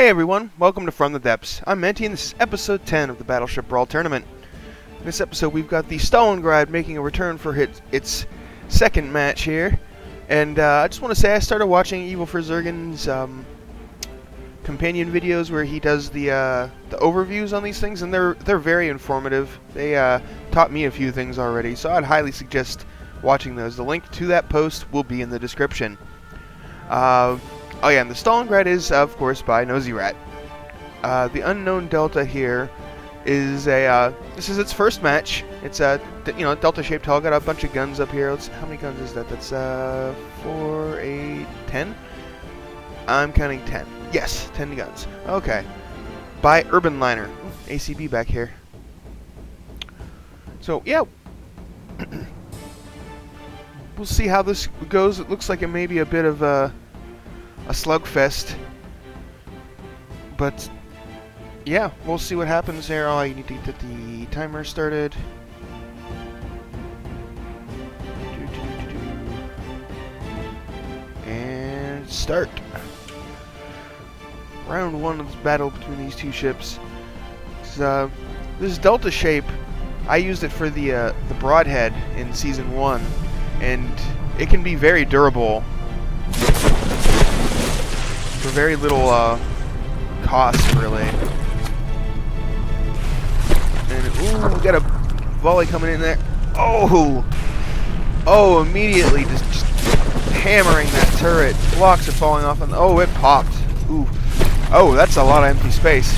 Hey everyone, welcome to From the Depths. I'm Menti and this is episode 10 of the Battleship Brawl tournament. In this episode we've got the Stalingrat making a return for its second match here. And I just want to say I started watching Evil for Zergen's companion videos where he does the overviews on these things, and they're very informative. They taught me a few things already, so I'd highly suggest watching those. The link to that post will be in the description. Oh yeah, and the Stalingrat is, of course, by Nosy Rat. The unknown Delta here is this is its first match. It's a, Delta-shaped hull. Got a bunch of guns up here. How many guns is that? That's 4, 8, 10? I'm counting 10. Yes, 10 guns. Okay. By Urban Liner. ACB back here. So, yeah. We'll see how this goes. It looks like it may be a bit of a slugfest, but yeah, we'll see what happens there. Oh, you need to get the timer started. And start. Round one of this battle between these two ships. This Delta shape, I used it for the broadhead in Season 1, and it can be very durable for very little cost, really. And ooh, we got a volley coming in there. Oh, immediately just hammering that turret. Blocks are falling off, and oh, it popped. Ooh, oh, that's a lot of empty space.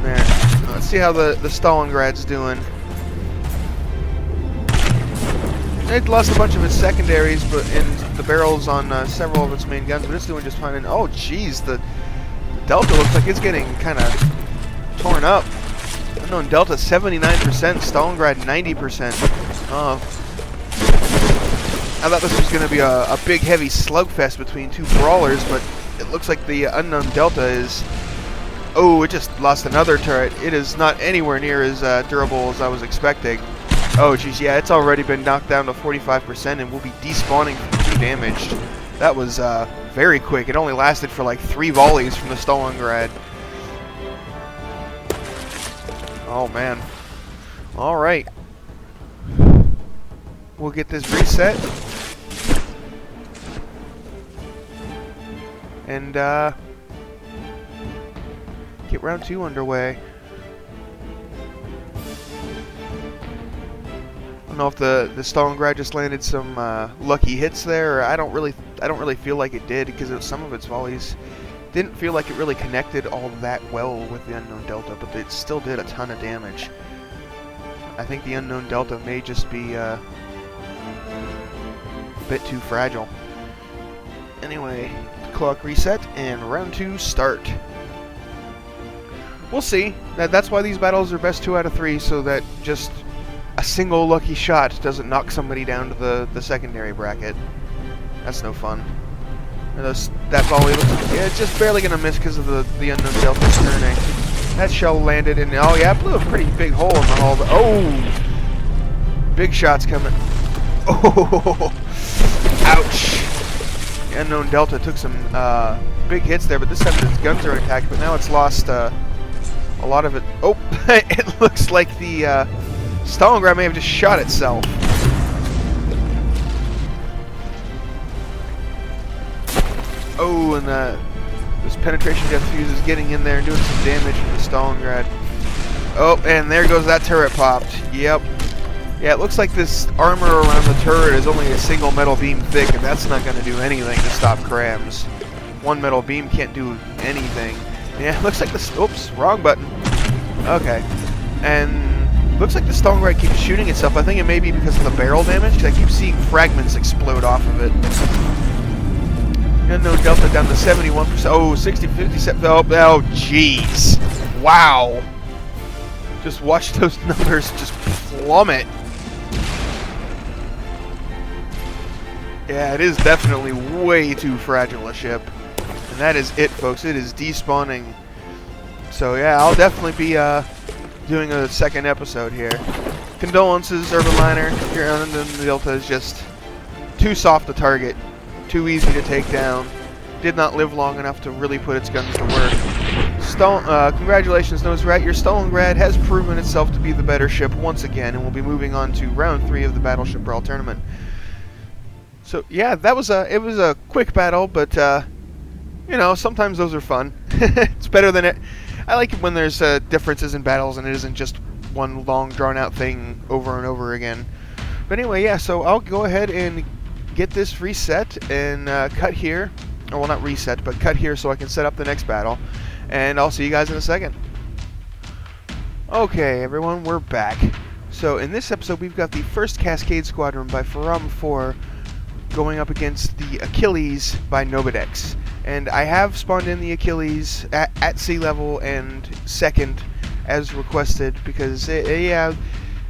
There. Let's see how the Stalingrat's doing. It lost a bunch of its secondaries, but in the barrels on several of its main guns, but it's doing just fine. And oh, jeez, the Delta looks like it's getting kind of torn up. Unknown Delta 79%, Stalingrat 90%. Oh, I thought this was going to be a big, heavy slugfest between two brawlers, but it looks like the unknown Delta is. Oh, it just lost another turret. It is not anywhere near as durable as I was expecting. Oh, geez, yeah, it's already been knocked down to 45% and will be despawning from 2 damaged. That was very quick. It only lasted for like 3 volleys from the Stalingrat. Oh, man. Alright. We'll get this reset. And get round 2 underway. I don't know if the Stalingrat just landed some lucky hits there, or I don't really feel like it did, because some of its volleys didn't feel like it really connected all that well with the unknown Delta, but it still did a ton of damage. I think the unknown Delta may just be a bit too fragile. Anyway, clock reset and round 2 start. We'll see. That's why these battles are best 2 out of 3, so that just a single lucky shot doesn't knock somebody down to the secondary bracket. That's no fun. That volley looks like it's just barely gonna miss because of the unknown Delta's turning. That shell landed in. Oh yeah, blew a pretty big hole in the hull. But, oh, big shots coming. Oh, ouch. The unknown Delta took some big hits there, but this time its guns are attacked. But now it's lost a lot of it. Oh, it looks like the Stalingrat may have just shot itself. Oh, and this penetration depth fuse is getting in there and doing some damage to the Stalingrat. Oh, and there goes that turret popped. Yep. Yeah, it looks like this armor around the turret is only a single metal beam thick, and that's not going to do anything to stop crams. One metal beam can't do anything. Yeah, it looks like this. Oops, wrong button. Okay. And looks like the Stalingrat keeps shooting itself. I think it may be because of the barrel damage, because I keep seeing fragments explode off of it. Unknown Delta down to 71%. Oh, 60, 57. Oh, jeez. Wow. Just watch those numbers just plummet. Yeah, it is definitely way too fragile a ship. And that is it, folks. It is despawning. So, yeah, I'll definitely be doing a second episode here. Condolences, Urban Liner. Your unknown Delta is just too soft to target. Too easy to take down. did not live long enough to really put its guns to work. Congratulations, Nosrat. Your Stalingrat has proven itself to be the better ship once again, and we'll be moving on to round 3 of the Battleship Brawl tournament. So yeah, it was a quick battle, but you know, sometimes those are fun. It's better than it. I like it when there's differences in battles and it isn't just one long drawn out thing over and over again. But anyway, yeah. So I'll go ahead and get this reset and cut here. Or, well, not reset, but cut here so I can set up the next battle. And I'll see you guys in a second. Okay, everyone, we're back. So in this episode, we've got the first Cascade Squadron by Faram 4 going up against the Achilles by Nobidex. And I have spawned in the Achilles at sea level and second as requested because, yeah,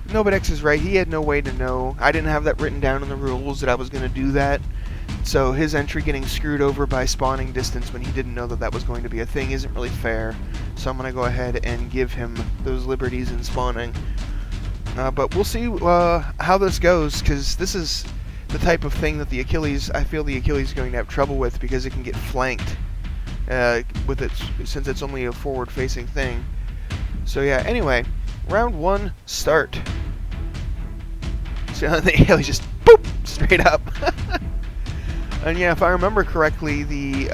Nobidex is right. He had no way to know. I didn't have that written down in the rules that I was going to do that. So his entry getting screwed over by spawning distance when he didn't know that that was going to be a thing isn't really fair. So I'm going to go ahead and give him those liberties in spawning. But we'll see how this goes, because this is the type of thing that the Achilles, I feel the Achilles is going to have trouble with, because it can get flanked with it, since it's only a forward-facing thing. So yeah, anyway, round 1, start. So the Achilles just boop straight up. And yeah, if I remember correctly, the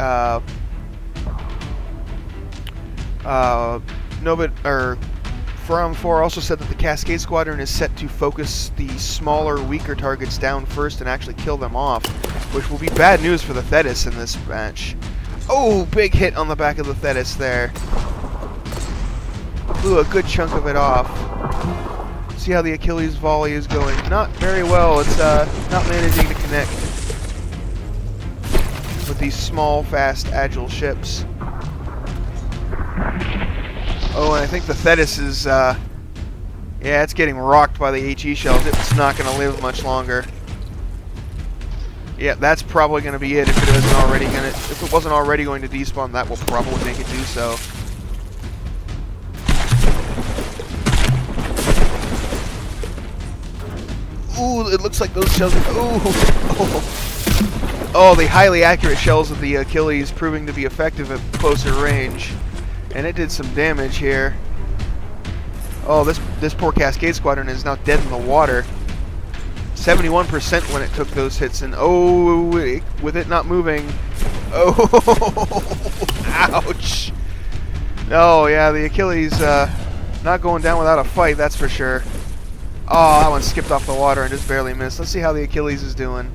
Faram 4 also said that the Cascade Squadron is set to focus the smaller, weaker targets down first and actually kill them off, which will be bad news for the Thetis in this match. Oh, big hit on the back of the Thetis there. Blew a good chunk of it off. See how the Achilles volley is going. Not very well. It's not managing to connect with these small, fast, agile ships. Oh, and I think the Thetis is, yeah, it's getting rocked by the HE shells. It's not going to live much longer. Yeah, that's probably going to be it if it wasn't already going to despawn. That will probably make it do so. Ooh, it looks like those shells are, oh, the highly accurate shells of the Achilles proving to be effective at closer range. And it did some damage here. Oh, this poor Cascade Squadron is now dead in the water. 71% when it took those hits, and oh, with it not moving. Oh, ouch. Oh, yeah, the Achilles not going down without a fight, that's for sure. Oh, that one skipped off the water and just barely missed. Let's see how the Achilles is doing.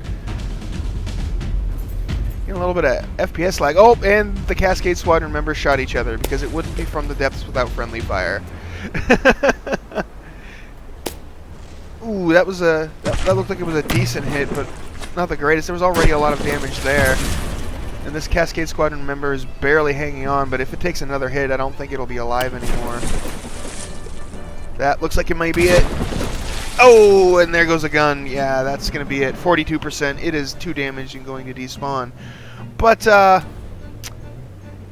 Getting a little bit of FPS lag. Oh, and the Cascade Squadron members shot each other because it wouldn't be from the depths without friendly fire. Ooh, that looked like it was a decent hit, but not the greatest. There was already a lot of damage there. And this Cascade Squadron member is barely hanging on, but if it takes another hit, I don't think it'll be alive anymore. That looks like it might be it. Oh, and there goes a gun. Yeah, that's going to be it. 42%. It is 2 damage and going to despawn. But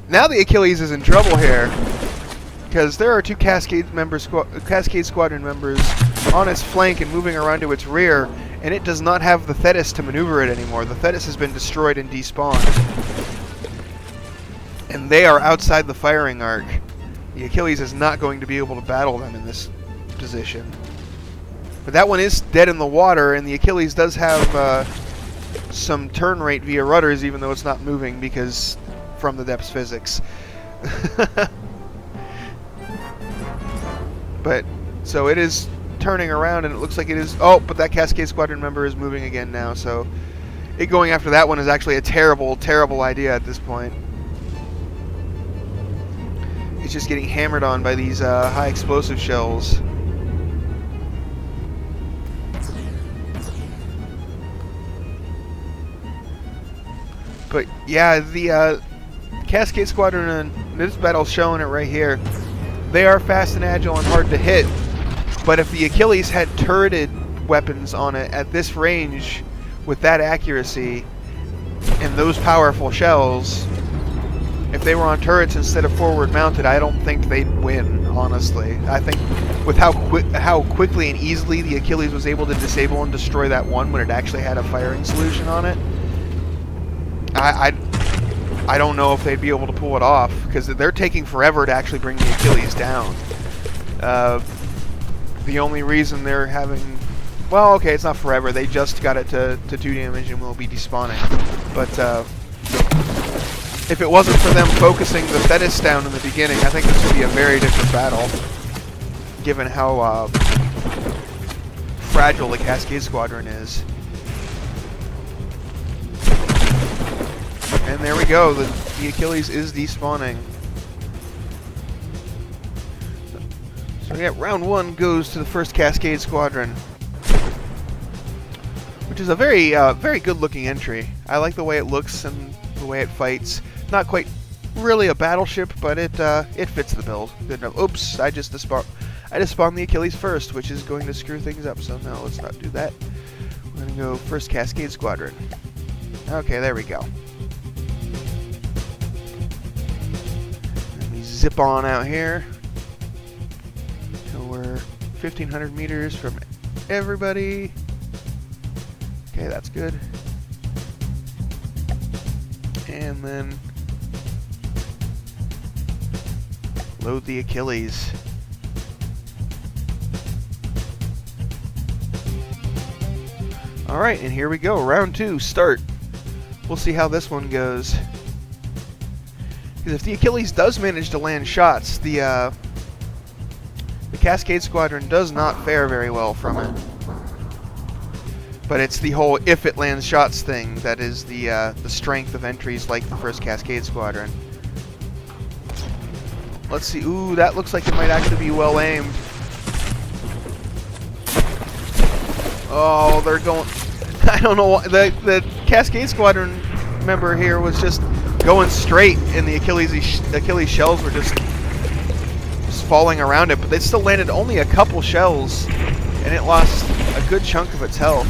now the Achilles is in trouble here, because there are 2 Cascade Squadron members on its flank and moving around to its rear, and it does not have the Thetis to maneuver it anymore. The Thetis has been destroyed and despawned, and they are outside the firing arc. The Achilles is not going to be able to battle them in this position. But that one is dead in the water, and the Achilles does have some turn rate via rudders, even though it's not moving because from the depths physics. But so it is turning around, and it looks like it is. Oh, but that Cascade Squadron member is moving again now. So it going after that one is actually a terrible, terrible idea at this point. It's just getting hammered on by these high explosive shells. But yeah, the Cascade Squadron in this battle's showing it right here. They are fast and agile and hard to hit. But if the Achilles had turreted weapons on it at this range with that accuracy and those powerful shells, if they were on turrets instead of forward mounted, I don't think they'd win, honestly. I think with how quickly and easily the Achilles was able to disable and destroy that one when it actually had a firing solution on it, I I don't know if they'd be able to pull it off, because they're taking forever to actually bring the Achilles down. The only reason they're having... Well, okay, it's not forever. They just got it to 2 damage and will be despawning. But if it wasn't for them focusing the Thetis down in the beginning, I think this would be a very different battle, given how fragile the Cascade Squadron is. And there we go, the Achilles is despawning. So yeah, round 1 goes to the first Cascade Squadron, which is a very good looking entry. I like the way it looks and the way it fights. Not quite really a battleship, but it fits the build. Good enough. Oops, I just spawned the Achilles first, which is going to screw things up, so no, let's not do that. We're going to go first Cascade Squadron. Okay, there we go. Let me zip on out here. So we're 1,500 meters from everybody. Okay, that's good. And then load the Achilles. Alright, and here we go. Round 2, start. We'll see how this one goes. Because if the Achilles does manage to land shots, the Cascade Squadron does not fare very well from it. But it's the whole if it lands shots thing that is the strength of entries like the first Cascade Squadron. Let's see. Ooh, that looks like it might actually be well aimed. Oh, they're going... I don't know why. The Cascade Squadron member here was just going straight, and the Achilles shells were just falling around it. But they still landed only a couple shells, and it lost a good chunk of its health.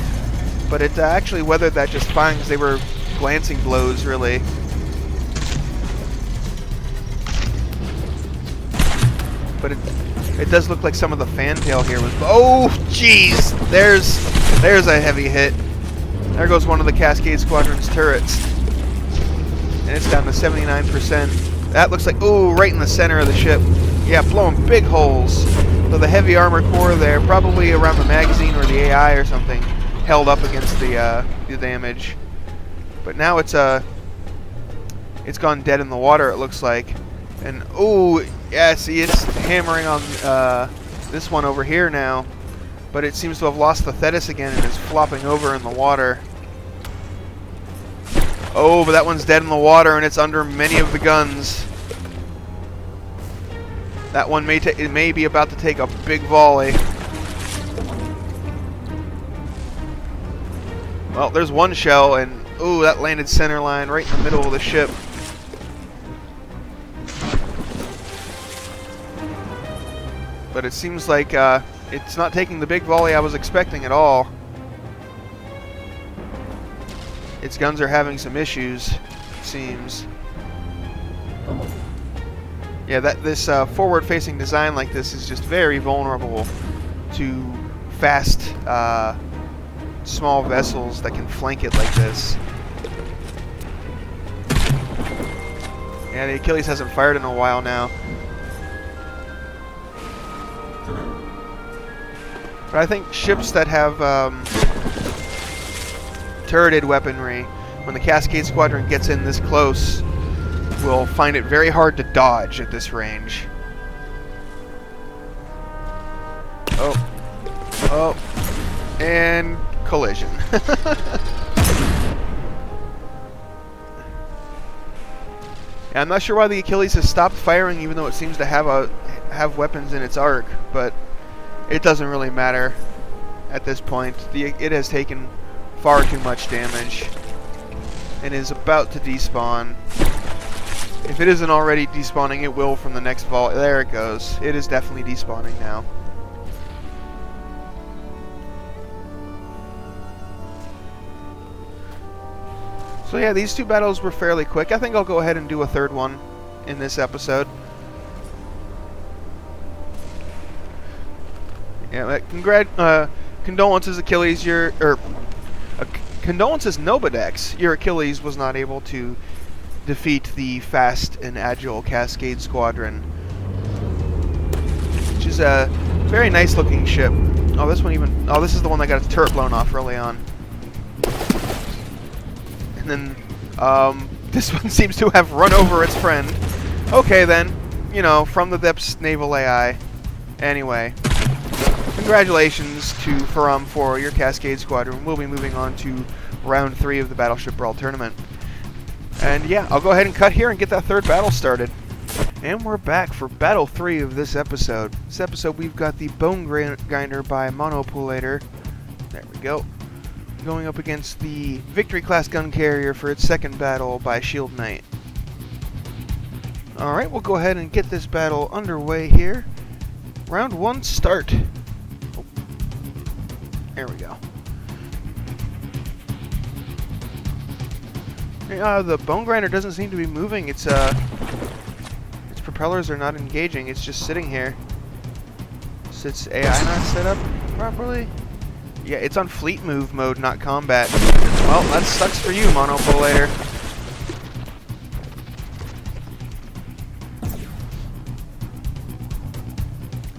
But it actually weathered that just fine, because they were glancing blows, really. But it does look like some of the fantail here was... Oh, jeez! There's a heavy hit. There goes one of the Cascade Squadron's turrets. And it's down to 79%. That looks like... Oh, right in the center of the ship. Yeah, blowing big holes. So the heavy armor core there, probably around the magazine or the AI or something, held up against the damage. But now it's gone dead in the water, it looks like. And, oh, yeah, see, it's hammering on this one over here now. But it seems to have lost the Thetis again and is flopping over in the water. Oh, but that one's dead in the water and it's under many of the guns. That one may be about to take a big volley. Well, there's one shell, and ooh, that landed center line right in the middle of the ship. But it seems like it's not taking the big volley I was expecting at all. Its guns are having some issues, it seems. Yeah, this forward-facing design like this is just very vulnerable to fast, small vessels that can flank it like this. Yeah, the Achilles hasn't fired in a while now. But I think ships that have turreted weaponry, when the Cascade Squadron gets in this close, will find it very hard to dodge at this range. Oh, and collision. Yeah, I'm not sure why the Achilles has stopped firing, even though it seems to have weapons in its arc, but it doesn't really matter at this point. It has taken far too much damage and is about to despawn. If it isn't already despawning, it will from the next vault. There it goes. It is definitely despawning now. So yeah, these two battles were fairly quick. I think I'll go ahead and do a third one in this episode. Yeah, condolences, Achilles. Condolences, Nobodex. Your Achilles was not able to defeat the fast and agile Cascade Squadron, which is a very nice looking ship. Oh, this one even... Oh, this is the one that got its turret blown off early on. And then, this one seems to have run over its friend. Okay, then. You know, from the depths, naval AI. Anyway. Congratulations to Farum for your Cascade Squadron. We'll be moving on to round 3 of the Battleship Brawl tournament. And yeah, I'll go ahead and cut here and get that third battle started. And we're back for Battle 3 of this episode. This episode we've got the Bone Grinder by Monopolator. There we go. Going up against the Victory Class Gun Carrier for its second battle by Shield Knight. Alright, we'll go ahead and get this battle underway here. Round 1, start. Oh. There we go. The Bone Grinder doesn't seem to be moving. Its propellers are not engaging. It's just sitting here. Is its AI not set up properly? Yeah, it's on fleet move mode, not combat. Well, that sucks for you, Monopolator.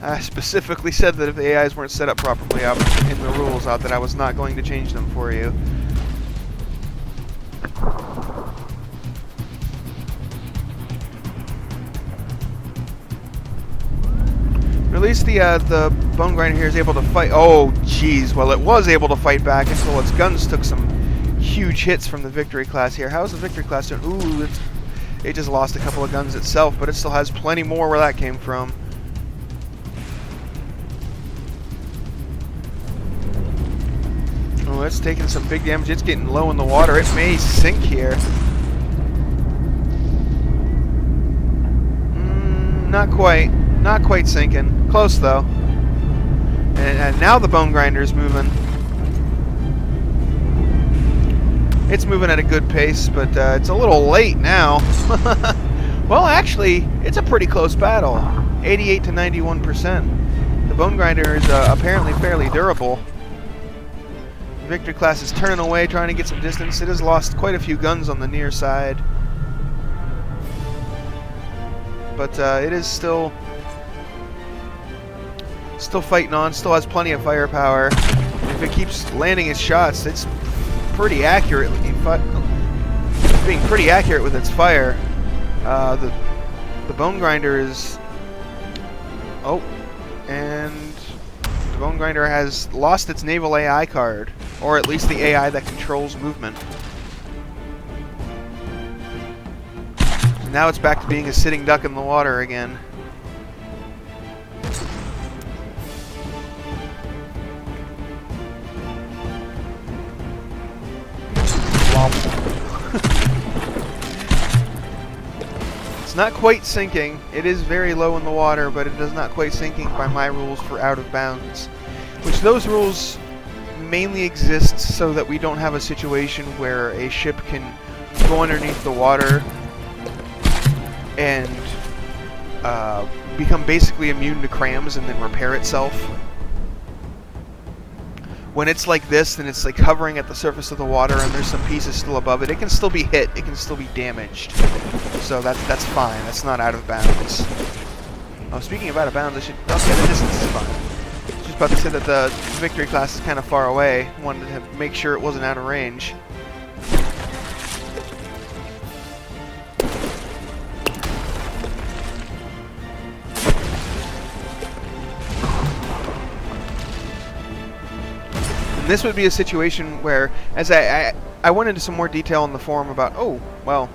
I specifically said that if the AIs weren't set up properly in the rules out that I was not going to change them for you. But at least the Bone Grinder here is able to fight. Oh, jeez. Well, it was able to fight back until its guns took some huge hits from the Victory Class here. How's the Victory Class doing? Ooh, it just lost a couple of guns itself, but it still has plenty more where that came from. Oh, it's taking some big damage. It's getting low in the water. It may sink here. Not quite. Not quite sinking. Close, though. And now the Bone Grinder is moving. It's moving at a good pace, but it's a little late now. Well, actually, it's a pretty close battle. 88 to 91%. The Bone Grinder is apparently fairly durable. The Victory Class is turning away, trying to get some distance. It has lost quite a few guns on the near side. But it is still fighting on, still has plenty of firepower. If it keeps landing its shots, it's pretty accurate. It's being pretty accurate with its fire. The Bone Grinder is... Oh, and the Bone Grinder has lost its naval AI card, or at least the AI that controls movement. Now it's back to being a sitting duck in the water again. It's not quite sinking. It is very low in the water, but it is not quite sinking by my rules for out of bounds. Which those rules mainly exist so that we don't have a situation where a ship can go underneath the water and become basically immune to crams and then repair itself. When it's like this, then it's like hovering at the surface of the water and there's some pieces still above it. It can still be hit. It can still be damaged. So that's fine. That's not out of bounds. Oh, speaking of out of bounds, I should... Okay, the distance is fine. Just about to say that the Victory Class is kind of far away. Wanted to make sure it wasn't out of range. And this would be a situation where, as I went into some more detail in the forum about, oh, well,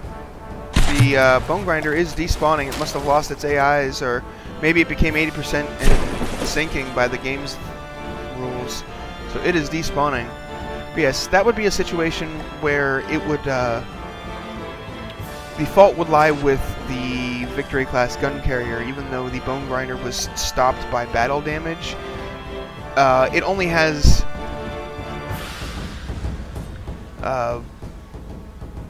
the Bone Grinder is despawning. It must have lost its AIs, or maybe it became 80% and sinking by the game's rules. So it is despawning. But yes, that would be a situation where it would, the fault would lie with the Victory Class Gun Carrier, even though the Bone Grinder was stopped by battle damage. It only has...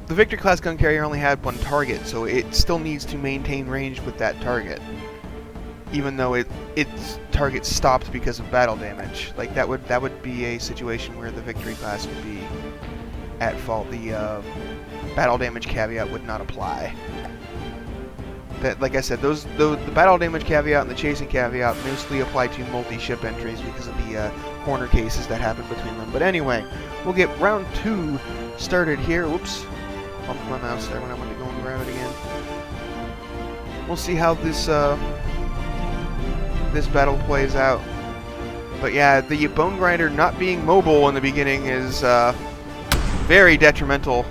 the Victory Class Gun Carrier only had one target, so it still needs to maintain range with that target, even though its target stopped because of battle damage. Like that would be a situation where the Victory Class would be at fault. The battle damage caveat would not apply. That, like I said, the battle damage caveat and the chasing caveat mostly apply to multi-ship entries because of the corner cases that happen between them. But anyway, we'll get round 2 started here. Whoops, bumped my mouse there when I went to go and grab it again. We'll see how this this battle plays out. But yeah, the Bone Grinder not being mobile in the beginning is very detrimental.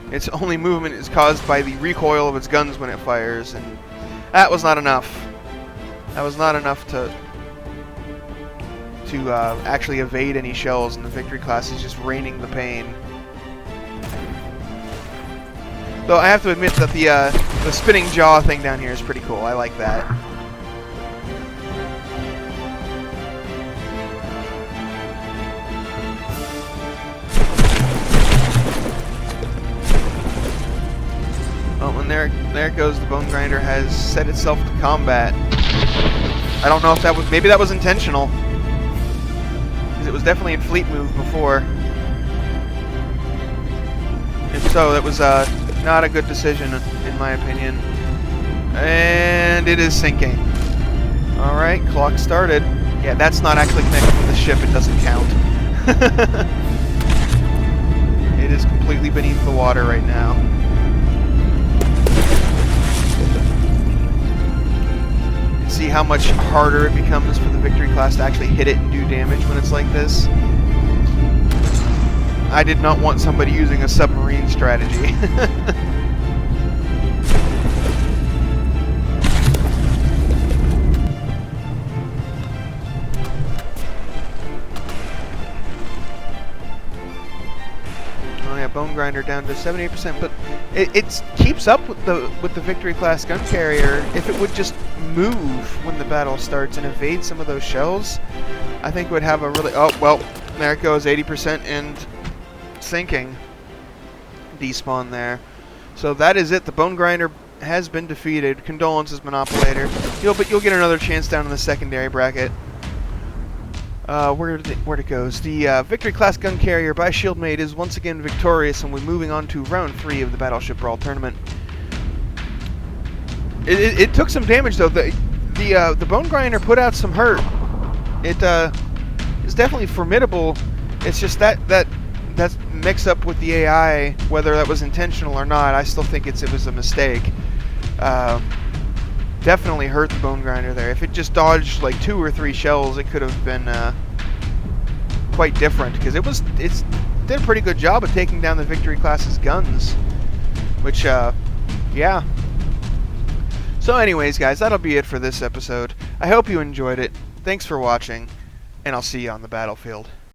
Its only movement is caused by the recoil of its guns when it fires, and that was not enough. That was not enough to actually evade any shells, and the victory class is just raining the pain. Though I have to admit that the spinning jaw thing down here is pretty cool. I like that. Oh, and there it goes. The Bone Grinder has set itself to combat. I don't know if that was, maybe that was intentional, because it was definitely in fleet move before. If so, that was not a good decision in my opinion. And it is sinking. Alright, clock started. Yeah, that's not actually connected to the ship, it doesn't count. It is completely beneath the water right now. See how much harder it becomes for the victory class to actually hit it and do damage when it's like this. I did not want somebody using a submarine strategy. Oh yeah, Bone Grinder down to 78%, but it keeps up with the victory class gun carrier. If it would just move when the battle starts and evade some of those shells, I think it would have a really... Oh, well, there it goes, 80% and sinking. Despawn there. So that is it. The Bone Grinder has been defeated. Condolences, Monopolator. But you'll get another chance down in the secondary bracket. Where'd it goes? The Victory Class Gun Carrier by Shieldmate is once again victorious, and we're moving on to round 3 of the Battleship Brawl tournament. It took some damage though. The Bone Grinder put out some hurt. It is definitely formidable. It's just that mix up with the AI, whether that was intentional or not, I still think it was a mistake. Definitely hurt the Bone Grinder there. If it just dodged like 2 or 3 shells, it could have been quite different, because it did a pretty good job of taking down the Victory Class's guns, which yeah. So anyways, guys, that'll be it for this episode. I hope you enjoyed it. Thanks for watching, and I'll see you on the battlefield.